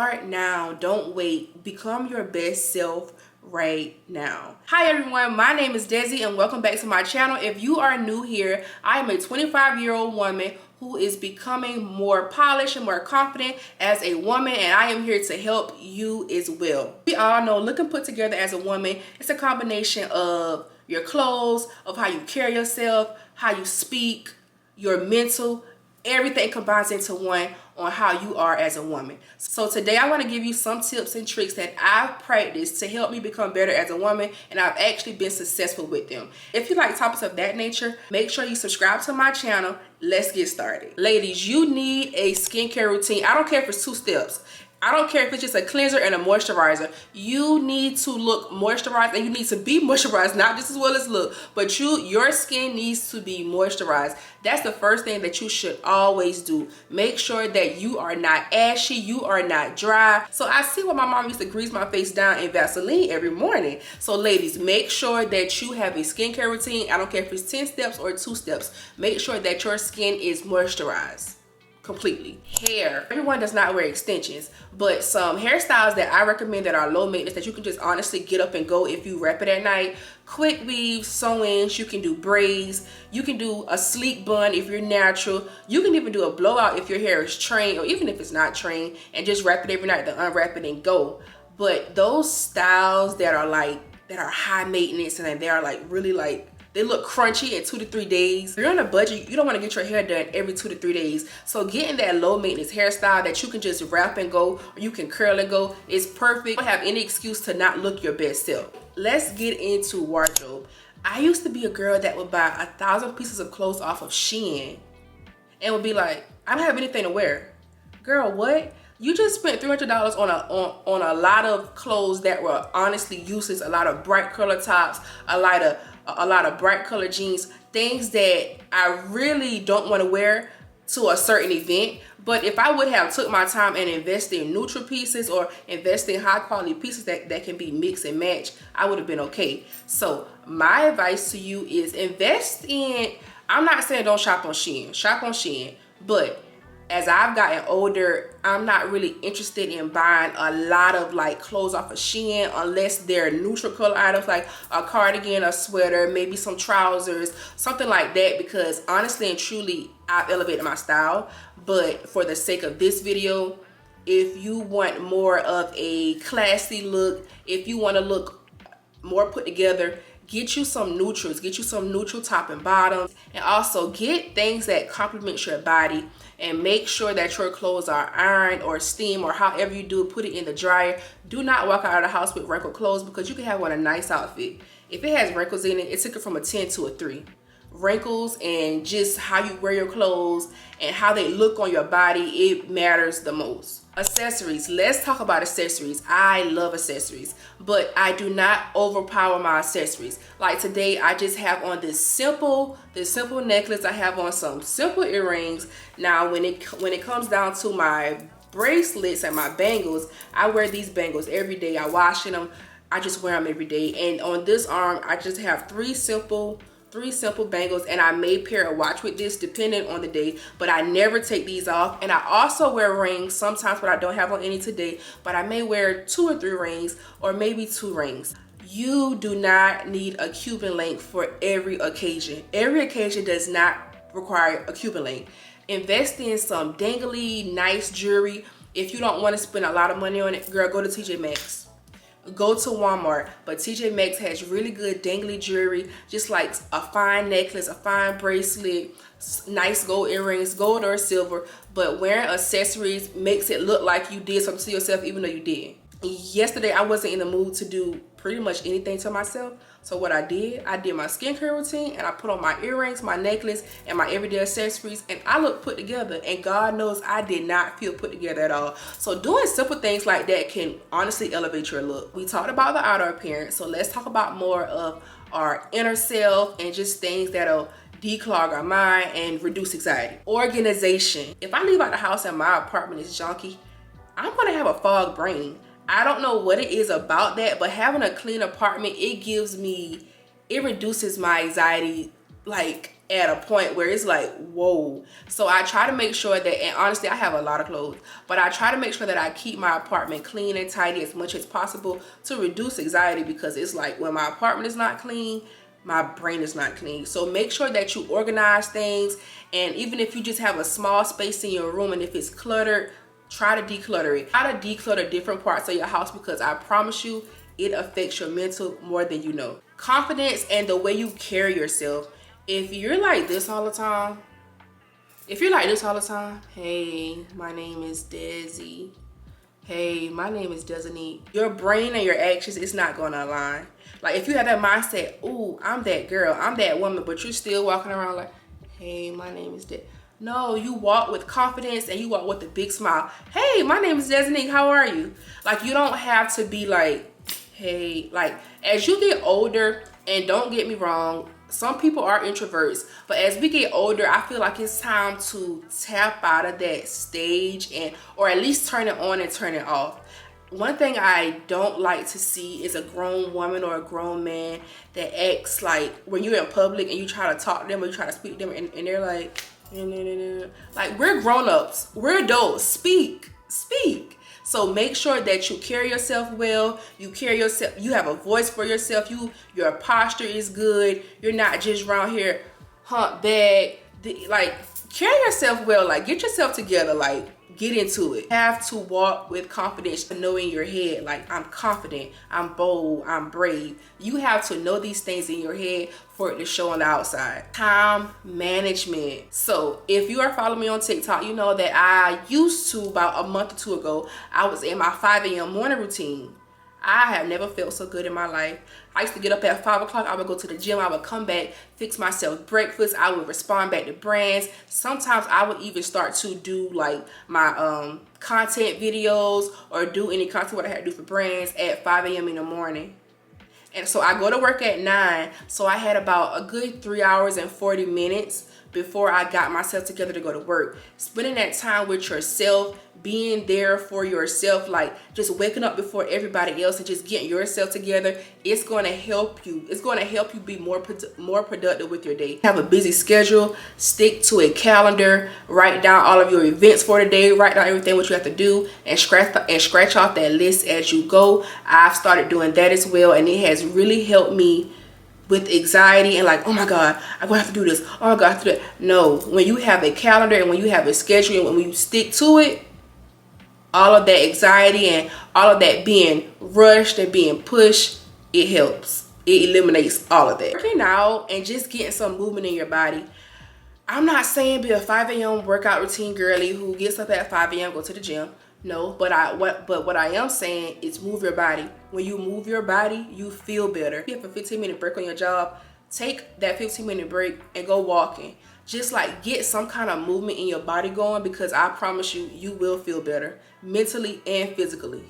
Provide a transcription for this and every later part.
Start now. Don't wait. Become your best self right now. Hi everyone, my name is Desi and welcome back to my channel. If you are new here, I am a 25-year-old woman who is becoming more polished and more confident as a woman, and I am here to help you as well. We all know looking put together as a woman, it's a combination of your clothes, of how you carry yourself, how you speak, your mental, everything combines into one on how you are as a woman. So today I want to give you some tips and tricks that I've practiced to help me become better as a woman, and I've actually been successful with them. If you like topics of that nature, make sure you subscribe to my channel. Let's get started. Ladies, you need a skincare routine. I don't care if it's 2 steps. I don't care if it's just a cleanser and a moisturizer. You need to look moisturized, and you need to be moisturized, not just as well as look, but your skin needs to be moisturized. That's the first thing that you should always do. Make sure that you are not ashy, you are not dry. So I see why my mom used to grease my face down in Vaseline every morning. So ladies, make sure that you have a skincare routine. I don't care if it's 10 steps or 2 steps. Make sure that your skin is moisturized completely. Hair, everyone does not wear extensions, but some hairstyles that I recommend that are low maintenance, that you can just honestly get up and go if you wrap it at night: quick weaves, sew-ins, you can do braids, you can do a sleek bun if you're natural, you can even do a blowout if your hair is trained, or even if it's not trained, and just wrap it every night, then unwrap it and go. But those styles that are high maintenance and they are really they look crunchy in 2 to 3 days. If you're on a budget, you don't want to get your hair done every 2 to 3 days. So getting that low maintenance hairstyle that you can just wrap and go, or you can curl and go, is perfect. You don't have any excuse to not look your best self. Let's get into wardrobe. I used to be a girl that would buy 1,000 pieces of clothes off of Shein and would be like, I don't have anything to wear. Girl, what? You just spent $300 on a lot of clothes that were honestly useless. A lot of bright color tops, a lot of bright color jeans, things that I really don't want to wear to a certain event. But if I would have took my time and invested in neutral pieces, or invest in high quality pieces that can be mix and match, I would have been okay. So my advice to you is invest in, I'm not saying don't shop on Shein, shop on Shein, but as I've gotten older, I'm not really interested in buying a lot of clothes off of Shein unless they're neutral color items, like a cardigan, a sweater, maybe some trousers, something like that, because honestly and truly, I've elevated my style. But for the sake of this video, if you want more of a classy look, if you want to look more put together, get you some neutrals, get you some neutral top and bottoms, and also get things that complement your body, and make sure that your clothes are ironed or steamed, or however you do it, put it in the dryer. Do not walk out of the house with wrinkled clothes, because you can have on a nice outfit. If it has wrinkles in it, it took it from a 10 to a 3. Wrinkles and just how you wear your clothes and how they look on your body, it matters the most. Accessories, let's talk about accessories. I love accessories, but I do not overpower my accessories. Like today, I just have on this simple necklace. I have on some simple earrings. Now when it comes down to my bracelets and my bangles, I wear these bangles every day. I wash them, I just wear them every day. And on this arm, I just have three simple bangles, and I may pair a watch with this depending on the day, but I never take these off. And I also wear rings sometimes, but I don't have on any today, but I may wear 2 or 3 rings, or maybe 2 rings. You do not need a Cuban link for every occasion. Every occasion does not require a Cuban link. Invest in some dangly nice jewelry. If you don't want to spend a lot of money on it, girl, go to TJ Maxx. Go to Walmart, but TJ Maxx has really good dangly jewelry, just like a fine necklace, a fine bracelet, nice gold earrings, gold or silver. But wearing accessories makes it look like you did something to yourself, even though you didn't. Yesterday, I wasn't in the mood to do pretty much anything to myself. So what I did my skincare routine, and I put on my earrings, my necklace, and my everyday accessories, and I look put together, and God knows I did not feel put together at all. So doing simple things like that can honestly elevate your look. We talked about the outer appearance, so let's talk about more of our inner self and just things that'll declog our mind and reduce anxiety. Organization. If I leave out the house and my apartment is junky, I'm gonna have a fog brain. I don't know what it is about that, but having a clean apartment, it reduces my anxiety like at a point where it's like, whoa. So I try to make sure that, and honestly I have a lot of clothes, but I try to make sure that I keep my apartment clean and tidy as much as possible to reduce anxiety, because it's like when my apartment is not clean, my brain is not clean. So make sure that you organize things, and even if you just have a small space in your room and if it's cluttered, try to declutter it. Try to declutter different parts of your house, because I promise you it affects your mental more than you know. Confidence and the way you carry yourself. If you're like this all the time, hey, my name is Desi. Hey, my name is Designee. Your brain and your actions is not gonna align. Like if you have that mindset, ooh, I'm that girl, I'm that woman, but you're still walking around like, hey, my name is Desi. No, you walk with confidence and you walk with a big smile. Hey, my name is Designee, how are you? Like you don't have to be like, hey, like as you get older, and don't get me wrong, some people are introverts, but as we get older, I feel like it's time to tap out of that stage, and or at least turn it on and turn it off. One thing I don't like to see is a grown woman or a grown man that acts like when you're in public and you try to talk to them or you try to speak to them and they're like, like we're grown-ups, we're adults, speak. So make sure that you carry yourself well, you have a voice for yourself, your posture is good, you're not just around here humpback, like carry yourself well, like get yourself together, like get into it. You have to walk with confidence, know in your head, like I'm confident, I'm bold, I'm brave. You have to know these things in your head for it to show on the outside. Time management. So if you are following me on TikTok, you know that I used to, about a month or two ago, I was in my 5 a.m. morning routine. I have never felt so good in my life. I used to get up at 5 o'clock. I would go to the gym. I would come back, fix myself breakfast. I would respond back to brands. Sometimes I would even start to do like my content videos or do any content what I had to do for brands at 5 a.m. in the morning. And so I go to work at 9. So I had about a good 3 hours and 40 minutes before I got myself together to go to work. Spending that time with yourself, being there for yourself, like just waking up before everybody else and just getting yourself together, it's going to help you. It's going to help you be more productive with your day. Have a busy schedule, stick to a calendar, write down all of your events for the day, write down everything what you have to do, and scratch off that list as you go. I've started doing that as well, and it has really helped me with anxiety and like, oh my God, I'm gonna have to do this, oh my God, I have to do that. No, when you have a calendar and when you have a schedule and when you stick to it, all of that anxiety and all of that being rushed and being pushed, it helps. It eliminates all of that. Working out and just getting some movement in your body. I'm not saying be a 5 a.m. workout routine girly who gets up at 5 a.m. go to the gym. No, but what I am saying is move your body. When you move your body, you feel better. If you have a 15-minute break on your job, take that 15-minute break and go walking. Just like get some kind of movement in your body going, because I promise you, you will feel better mentally and physically.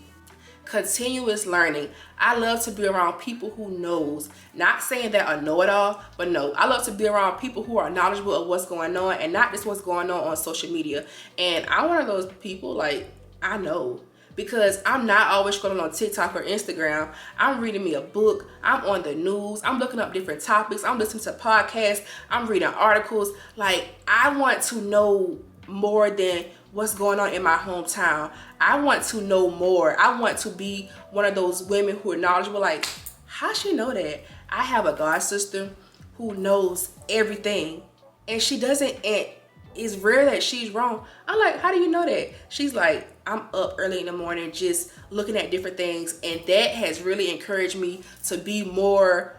Continuous learning. I love to be around people who knows. Not saying that I know it all, but no, I love to be around people who are knowledgeable of what's going on and not just what's going on social media. And I'm one of those people, like, I know, because I'm not always scrolling on TikTok or Instagram. I'm reading me a book. I'm on the news. I'm looking up different topics. I'm listening to podcasts. I'm reading articles. Like, I want to know more than what's going on in my hometown. I want to know more. I want to be one of those women who are knowledgeable. Like, how she know that? I have a god sister who knows everything, and she doesn't, and it's rare that she's wrong. I'm like, how do you know that? She's like, I'm up early in the morning just looking at different things, and that has really encouraged me to be more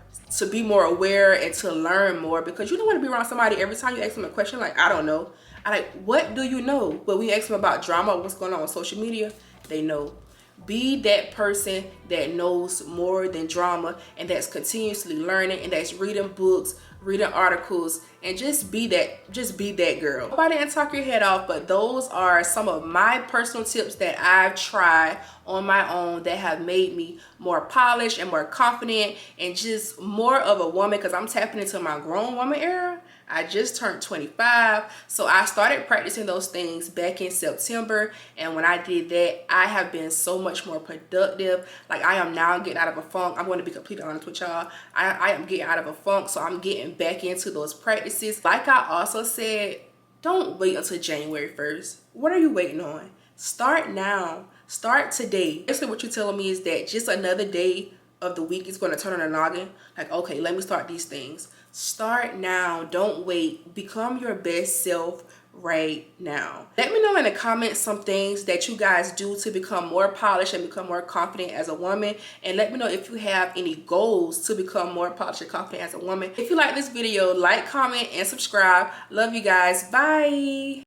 aware and to learn more, because you don't want to be around somebody every time you ask them a question like, I don't know. I like, what do you know? But we ask them about drama, what's going on social media, they know. Be that person that knows more than drama, and that's continuously learning, and that's reading books, reading articles, and just be that girl. I didn't talk your head off, but those are some of my personal tips that I've tried on my own that have made me more polished and more confident and just more of a woman, because I'm tapping into my grown woman era. I just turned 25, so I started practicing those things back in September, and when I did that, I have been so much more productive. Like, I am now getting out of a funk. I'm going to be completely honest with y'all. I am getting out of a funk, so I'm getting back into those practices. Like I also said, don't wait until January 1st. What are you waiting on? Start now. Start today. Basically, what you're telling me is that just another day of the week is going to turn on a noggin. Like, okay, let me start these things. Start now. Don't wait. Become your best self right now. Let me know in the comments some things that you guys do to become more polished and become more confident as a woman. And let me know if you have any goals to become more polished and confident as a woman. If you like this video, like, comment, and subscribe. Love you guys. Bye.